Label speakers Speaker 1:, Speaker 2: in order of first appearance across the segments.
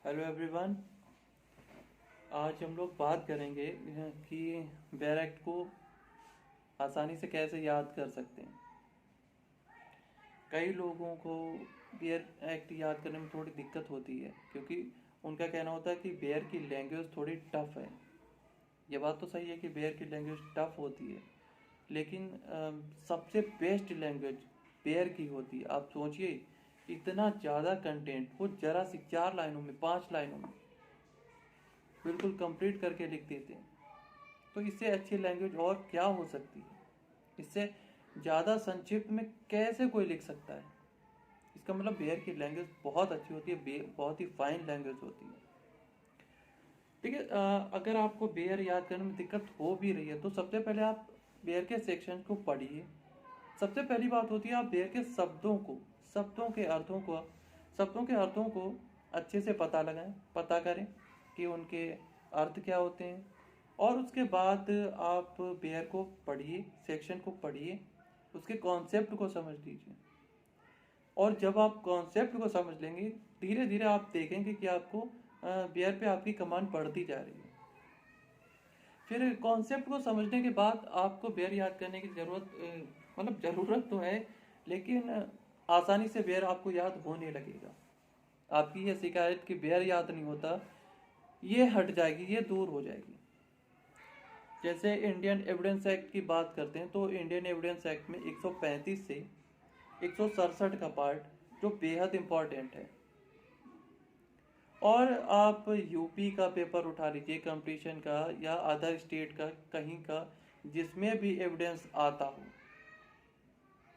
Speaker 1: Hello everyone. आज हम लोग बात करेंगे कि बेयर एक्ट को आसानी से कैसे याद कर सकते हैं। कई लोगों को बेयर एक्ट याद करने में थोड़ी दिक्कत होती है क्योंकि उनका कहना होता है कि बेयर की लैंग्वेज थोड़ी टफ है। ये बात तो सही है कि बेयर की लैंग्वेज टफ होती है, लेकिन सबसे बेस्ट लैंग्वेज बेयर की होती है। आप सोचिए, इतना ज़्यादा कंटेंट वो जरा सी 4 लाइनों में 5 लाइनों में बिल्कुल कंप्लीट करके लिख देते हैं। तो इससे अच्छी लैंग्वेज और क्या हो सकती है? इससे ज़्यादा संक्षिप्त में कैसे कोई लिख सकता है? इसका मतलब बेयर की लैंग्वेज बहुत अच्छी होती है, बहुत ही फाइन लैंग्वेज होती है। ठीक है। अगर आपको बेयर याद करने में दिक्कत हो भी रही है तो सबसे पहले आप बेयर के सेक्शन को पढ़िए। सबसे पहली बात होती है, आप बेयर के शब्दों के अर्थों को अच्छे से पता करें कि उनके अर्थ क्या होते हैं। और उसके बाद आप बेयर को पढ़िए, सेक्शन को पढ़िए, उसके कॉन्सेप्ट को समझ लीजिए। और जब आप कॉन्सेप्ट को समझ लेंगे, धीरे धीरे आप देखेंगे कि आपको बेयर पे आपकी कमांड बढ़ती जा रही है। फिर कॉन्सेप्ट को समझने के बाद आपको बेयर याद करने की ज़रूरत तो है, लेकिन आसानी से बेयर आपको याद होने लगेगा। आपकी यह शिकायत कि बेयर याद नहीं होता, ये हट जाएगी, ये दूर हो जाएगी। जैसे इंडियन एविडेंस एक्ट की बात करते हैं तो इंडियन एविडेंस एक्ट में 135 से 167 का पार्ट जो बेहद इम्पॉर्टेंट है। और आप यूपी का पेपर उठा लीजिए, कंपटीशन का या अदर स्टेट का, कहीं का, जिसमें भी एविडेंस आता हो,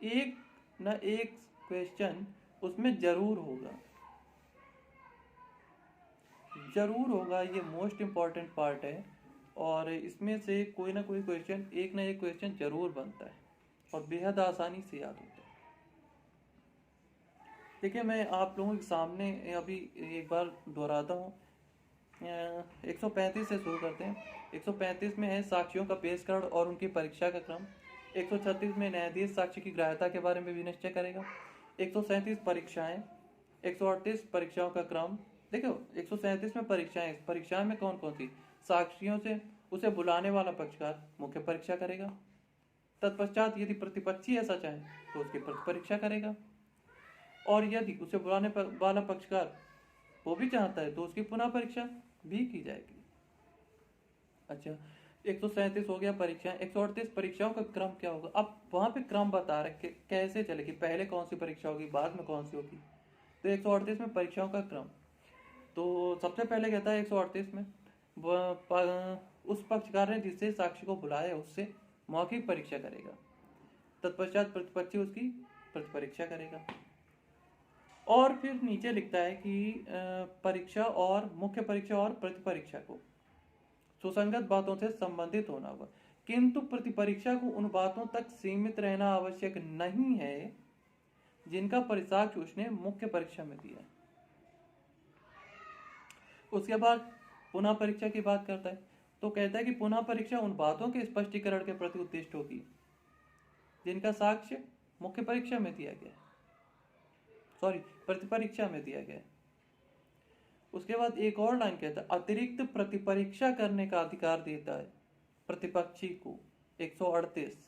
Speaker 1: एक न एक क्वेश्चन उसमें जरूर होगा। ये मोस्ट इम्पॉर्टेंट पार्ट है और इसमें से कोई ना कोई क्वेश्चन, एक ना एक क्वेश्चन जरूर बनता है और बेहद आसानी से याद होता है। देखिए, मैं आप लोगों के सामने अभी एक बार दोहराता हूँ। 135 से शुरू करते हैं। 135 में है साक्ष्यों का पेशकरण और उनकी परीक्षा का क्रम। 136 में न्यायाधीश साक्ष्य की ग्राह्यता के बारे में भी निश्चय करेगा। 137 परीक्षाएं। 138 परीक्षाओं का क्रम। देखो, 137 में परीक्षाएं में कौन कौन सी? साक्षियों से उसे बुलाने वाला पक्षकार मुख्य परीक्षा करेगा। तत्पश्चात यदि प्रतिपक्षी ऐसा चाहे तो उसकी परीक्षा करेगा, और यदि उसे बुलाने वाला पक्षकार वो भी चाहता है तो उसकी पुनः परीक्षा भी की जाएगी। अच्छा, 137 हो गया परीक्षा। 138 परीक्षाओं का क्रम क्या होगा? अब वहां पे क्रम बता रहे कैसे चलेगी, पहले कौन सी परीक्षा होगी, बाद में कौन सी होगी। तो 138 में परीक्षाओं का क्रम, तो सबसे पहले कहता है 138 में उस पक्षकार ने जिससे साक्षी को बुलाया उससे मौखिक परीक्षा करेगा। तत्पश्चात प्रतिपक्षी उसकी प्रतिपरीक्षा करेगा। और फिर नीचे लिखता है कि परीक्षा और मुख्य परीक्षा और प्रतिपरीक्षा को सुसंगत बातों से संबंधित होना होगा, किंतु प्रतिपरीक्षा को उन बातों तक सीमित रहना आवश्यक नहीं है जिनका परिसाक्ष्य उसने मुख्य परीक्षा में दिया। उसके बाद पुनः परीक्षा की बात करता है तो कहता है कि पुनः परीक्षा उन बातों के स्पष्टीकरण के प्रति उद्दिष्ट होगी जिनका साक्ष्य मुख्य परीक्षा में दिया गया, प्रतिपरीक्षा में दिया गया। उसके बाद एक और लाइन कहता है, अतिरिक्त प्रतिपरीक्षा करने का अधिकार देता है प्रतिपक्षी को। 138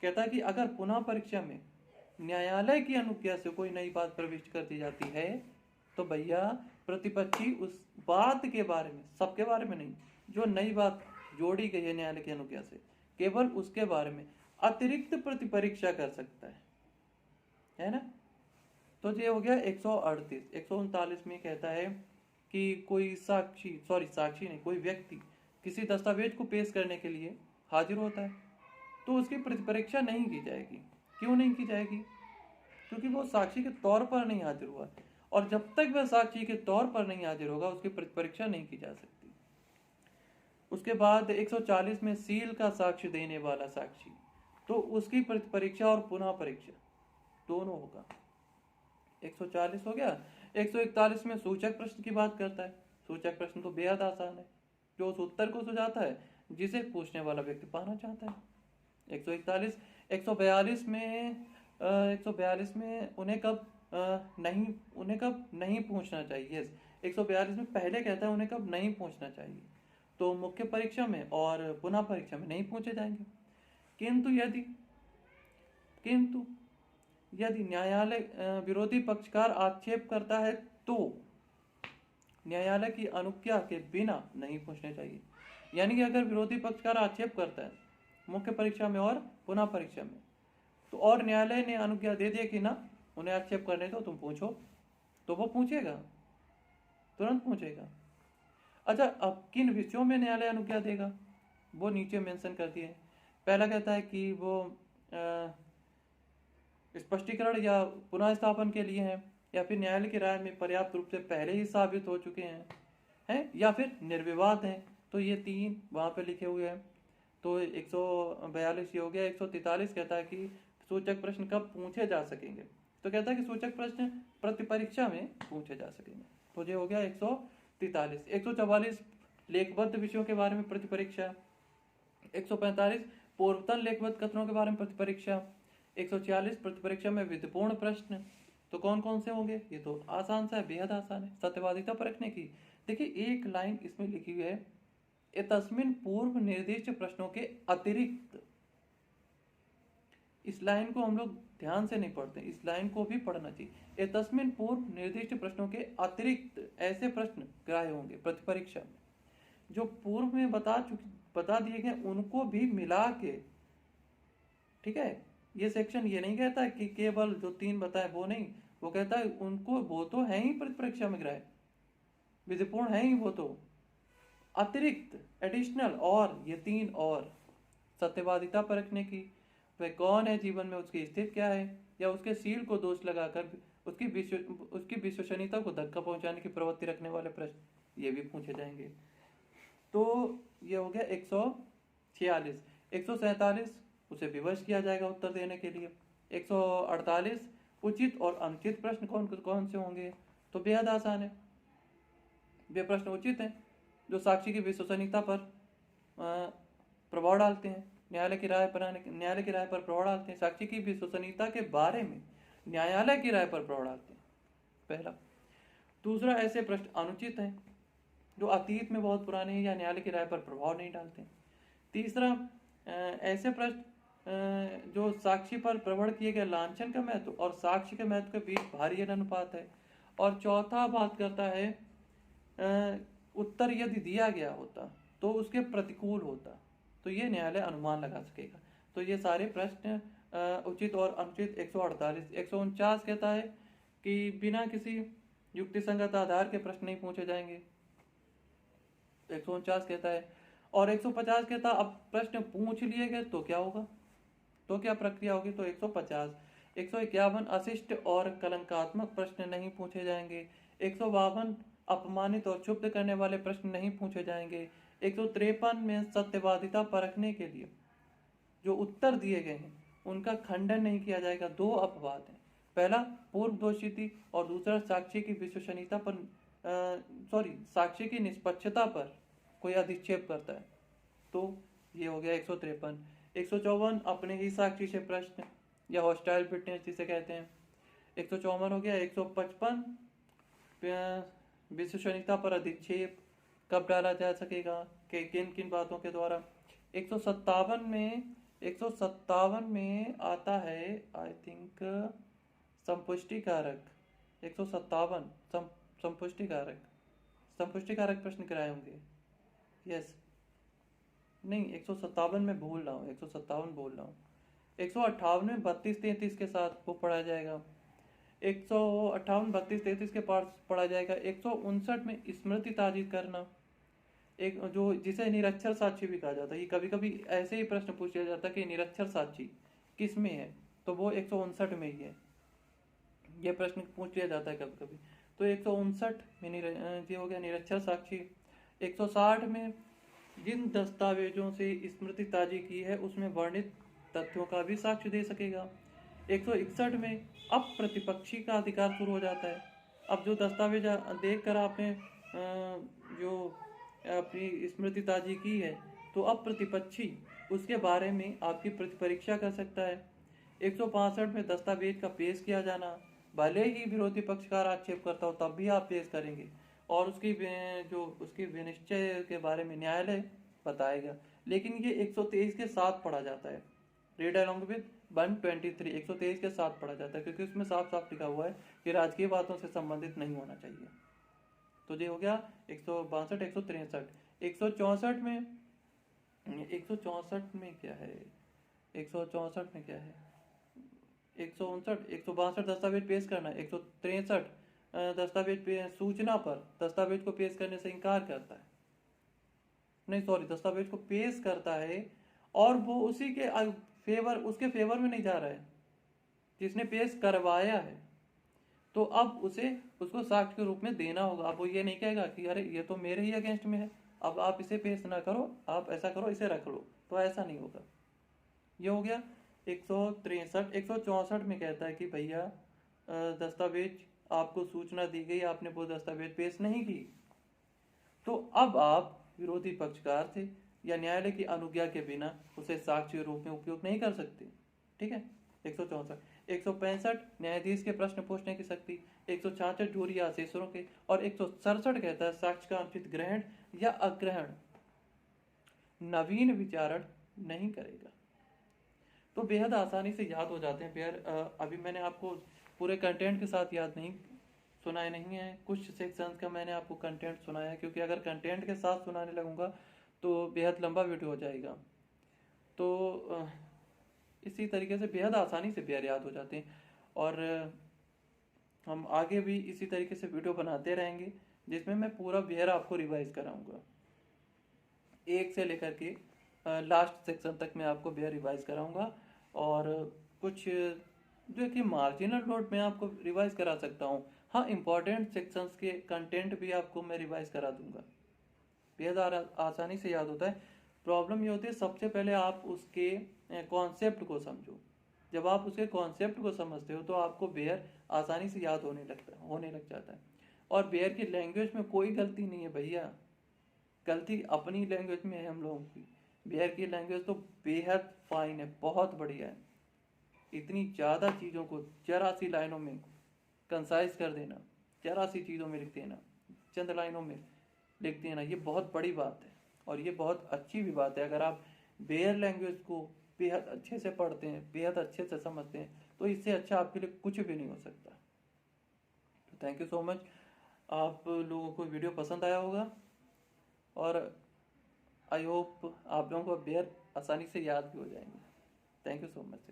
Speaker 1: कहता है कि अगर पुनः परीक्षा में न्यायालय की अनुज्ञा से कोई नई बात प्रविष्ट कर दी जाती है तो भैया प्रतिपक्षी उस बात के बारे में, सबके बारे में नहीं, जो नई बात जोड़ी गई है न्यायालय की अनुज्ञा से, केवल उसके बारे में अतिरिक्त प्रतिपरीक्षा कर सकता है ना। तो ये हो गया 138। 139 में कहता है कि कोई साक्षी नहीं, कोई व्यक्ति किसी दस्तावेज को पेश करने के लिए हाजिर होता है तो उसकी प्रतिपरीक्षा नहीं की जाएगी। क्यों नहीं की जाएगी? क्योंकि वो साक्षी के तौर पर नहीं हाजिर हुआ, और जब तक वह साक्षी के तौर पर नहीं हाजिर होगा उसकी प्रतिपरीक्षा नहीं की जा सकती। उसके बाद 140 में सील का साक्ष्य देने वाला साक्षी, तो उसकी प्रतिपरीक्षा और पुनः परीक्षा दोनों होगा। 140 हो गया। 141 में सूचक प्रश्न की बात करता है। सूचक प्रश्न तो बेहद आसान है, जो उस उत्तर को सुझाता है जिसे पूछने वाला व्यक्ति पाना चाहता है। 141 142 में 142 में उन्हें कब नहीं पूछना चाहिए। 142 में पहले कहता है उन्हें कब नहीं पूछना चाहिए, तो मुख्य परीक्षा में और पुनः परीक्षा में नहीं पूछे जाएंगे। किंतु यदि न्यायालय विरोधी पक्षकार आक्षेप करता है तो न्यायालय की अनुज्ञा के बिना नहीं पूछने चाहिए। यानी कि अगर विरोधी पक्षकार आक्षेप करता है मुख्य परीक्षा में और पुनः परीक्षा में, तो और न्यायालय ने अनुज्ञा दे दिया कि ना उन्हें आक्षेप करने दो, तुम पूछो, तो वो पूछेगा, तुरंत पूछेगा। अच्छा, अब किन विषयों में न्यायालय अनुज्ञा देगा वो नीचे मेंशन कर दिए। पहला कहता है कि वो स्पष्टीकरण या पुनः स्थापन के लिए है, या फिर न्यायालय की राय में पर्याप्त रूप से पहले ही साबित हो चुके हैं, या फिर निर्विवाद हैं। तो ये 3 वहां पे लिखे हुए हैं। तो 142 ये हो गया। 143 कहता है कि सूचक प्रश्न कब पूछे जा सकेंगे, तो कहता है कि सूचक प्रश्न प्रतिपरीक्षा में पूछे जा सकेंगे। तो ये हो गया 143। 144 लेखबद्ध विषयों के बारे में प्रतिपरीक्षा। 145 पूर्वतन लेखबद्ध कथनों के बारे में प्रतिपरीक्षा। 146 प्रतिपरीक्षा में विधिपूर्ण प्रश्न। तो कौन कौन से होंगे, ये तो आसान सा है, बेहद आसान है। सत्यवादिता परखने की, देखिए एक लाइन इसमें लिखी हुई है, एतस्मिन् पूर्व निर्दिष्ट प्रश्नों के अतिरिक्त। इस लाइन को हम लोग ध्यान से नहीं पढ़ते, इस लाइन को भी पढ़ना चाहिए। एतस्मिन् पूर्व निर्दिष्ट प्रश्नों के अतिरिक्त ऐसे प्रश्न ग्राह्य होंगे प्रतिपरीक्षा में, जो पूर्व में बता दिए गए उनको भी मिला के। ठीक है, ये सेक्शन ये नहीं कहता है कि केवल जो 3 बताए वो नहीं, वो कहता है उनको, वो तो है ही प्रतिपरीक्षा में ग्राह्य, विधिपूर्ण है ही वो तो, अतिरिक्त एडिशनल और ये 3 और। सत्यवादिता परखने की, वह कौन है, जीवन में उसकी स्थिति क्या है, या उसके शील को दोष लगाकर उसकी विश्वसनीयता को धक्का पहुंचाने की प्रवृत्ति रखने वाले प्रश्न, ये भी पूछे जाएंगे। तो ये हो गया 146। 147 उसे विवश किया जाएगा उत्तर देने के लिए। 148 उचित और अनुचित प्रश्न कौन कौन से होंगे, तो बेहद आसान है। वे प्रश्न उचित हैं जो साक्षी की विश्वसनीयता पर प्रभाव डालते हैं, न्यायालय की राय पर प्रभाव डालते हैं, साक्षी की विश्वसनीयता के बारे में न्यायालय की राय पर प्रभाव डालते हैं, पहला। दूसरा, ऐसे प्रश्न अनुचित हैं जो अतीत में बहुत पुराने हैं या न्यायालय की राय पर प्रभाव नहीं डालते। तीसरा, ऐसे प्रश्न जो साक्षी पर प्रवण किए गए लांछन का महत्व और साक्ष्य के महत्व के बीच भारी अनुपात है। और चौथा बात करता है उत्तर यदि दिया गया होता तो उसके प्रतिकूल होता, तो ये न्यायालय अनुमान लगा सकेगा। तो ये सारे प्रश्न उचित और अनुचित। 148। 149 कहता है कि बिना किसी युक्ति संगत आधार के प्रश्न नहीं पूछे जाएंगे, 149 कहता है। और 150 कहता है अब प्रश्न पूछ लिए गए तो क्या होगा, तो क्या प्रक्रिया होगी, तो 150। 151 अशिष्ट और कलंकात्मक प्रश्न नहीं पूछे जाएंगे। 152 अपमानित और क्षुब्ध करने वाले प्रश्न नहीं पूछे जाएंगे। 153 में सत्यवादिता परखने के लिए जो उत्तर दिए गए हैं उनका खंडन नहीं किया जाएगा। 2 अपवाद हैं, पहला पूर्व दोषिति और दूसरा साक्षी की विश्वसनीयता पर साक्षी की निष्पक्षता पर कोई अधिक्षेप करता है, तो ये हो गया 153। 154 अपने ही साक्षी से प्रश्न या हॉस्टाइल फिटनेस जिसे कहते हैं, 154 हो गया। 155 विश्वसनीयता पर अधिक्षेप कब डाला जा सकेगा, किन किन बातों के द्वारा। 157 में आता है आई थिंक संपुष्टिकारक। 157 संपुष्टिकारक प्रश्न कराए होंगे, यस नहीं 157 में भूल रहा हूँ, 157 बोल रहा हूँ। 158 में 32-33 के साथ वो पढ़ा जाएगा, 158 32-33 के पार्ट पढ़ा जाएगा। 159 में स्मृति ताज़ी करना, एक जो जिसे निरक्षर साक्षी भी कहा जाता है। कभी कभी ऐसे ही प्रश्न पूछा जाता है कि निरक्षर साक्षी किस में है, तो वो 159 में ही है, ये प्रश्न पूछ लिया जाता है कभी कभी। तो 159 में ये हो गया निरक्षर साक्षी। 160 में जिन दस्तावेजों से स्मृति ताजी की है उसमें वर्णित तथ्यों का भी साक्ष्य दे सकेगा। 161 में अब प्रतिपक्षी का अधिकार शुरू हो जाता है। अब जो दस्तावेज देखकर आपने जो अपनी स्मृति ताजी की है, तो अब प्रतिपक्षी उसके बारे में आपकी प्रतिपरीक्षा कर सकता है। 165 में दस्तावेज का पेश किया जाना, भले ही विरोधी पक्षकार आक्षेप करता हो तब भी आप पेश करेंगे। और जो उसकी विनिश्चय के बारे में न्यायालय बताएगा। लेकिन ये 123 के साथ पढ़ा जाता है। रीड अलोंग विद 123, 123 के साथ पढ़ा जाता है, क्योंकि उसमें साफ साफ लिखा हुआ है कि राजकीय बातों से संबंधित नहीं होना चाहिए। तो ये हो गया 162, 163। 164 में 164 में क्या है, 164 में क्या है, 159, 162 दस्तावेज पेश करना, 163 दस्तावेज सूचना पर दस्तावेज को पेश करने से इनकार करता है, नहीं सॉरी, दस्तावेज को पेश करता है और वो उसी के उसके फेवर में नहीं जा रहा है जिसने पेश करवाया है, तो अब उसको साक्ष्य के रूप में देना होगा। अब वो ये नहीं कहेगा कि अरे ये तो मेरे ही अगेंस्ट में है, अब आप इसे पेश ना करो, आप ऐसा करो, इसे रख लो, तो ऐसा नहीं होगा। ये हो गया 163। 164 में कहता है कि भैया दस्तावेज आपको सूचना दी गई, आपने वो दस्तावेज पेश नहीं की, तो अब आप विरोधी पक्षकार थे या न्यायालय की अनुज्ञा के बिना उसे साक्ष्य के रूप में उपयोग नहीं कर सकते। ठीक है। 164। 165 न्यायाधीश के प्रश्न पूछने की शक्ति। 166 जोरी या असेसरों के। और 167 कहता है साक्ष्य का अनुचित ग्रहण या अग्रहण नवीन विचारण नहीं करेगा। तो बेहद आसानी से याद हो जाते हैं पेयर। अभी मैंने आपको पूरे कंटेंट के साथ याद नहीं सुनाए नहीं है, कुछ सेक्शंस का मैंने आपको कंटेंट सुनाया है, क्योंकि अगर कंटेंट के साथ सुनाने लगूंगा तो बेहद लंबा वीडियो हो जाएगा। तो इसी तरीके से बेहद आसानी से पेयर याद हो जाते हैं, और हम आगे भी इसी तरीके से वीडियो बनाते रहेंगे जिसमें मैं पूरा पेयर आपको रिवाइज कराऊंगा, एक से लेकर के लास्ट सेक्शन तक मैं आपको बेयर रिवाइज कराऊंगा। और कुछ जो कि मार्जिनल नोट मैं आपको रिवाइज करा सकता हूँ। हाँ, इंपॉर्टेंट सेक्शंस के कंटेंट भी आपको मैं रिवाइज करा दूंगा। बेहद आसानी से याद होता है। प्रॉब्लम ये होती है, सबसे पहले आप उसके कॉन्सेप्ट को समझो। जब आप उसके कॉन्सेप्ट को समझते हो तो आपको बेयर आसानी से याद होने लग जाता है। और बेयर की लैंग्वेज में कोई गलती नहीं है भैया, गलती अपनी लैंग्वेज में है हम लोगों की। बेयर की लैंग्वेज तो बेहद फाइन है, बहुत बढ़िया है। इतनी ज़्यादा चीज़ों को 84 लाइनों में कंसाइज कर देना, 84 चीज़ों में लिख देना, चंद लाइनों में लिख देना, ये बहुत बड़ी बात है और ये बहुत अच्छी भी बात है। अगर आप बेयर लैंग्वेज को बेहद अच्छे से पढ़ते हैं, बेहद अच्छे से समझते हैं, तो इससे अच्छा आपके लिए कुछ भी नहीं हो सकता। तो थैंक यू सो मच। आप लोगों को वीडियो पसंद आया होगा और आई होप आप लोगों को बेयर आसानी से याद भी हो जाएंगे। Thank you so much.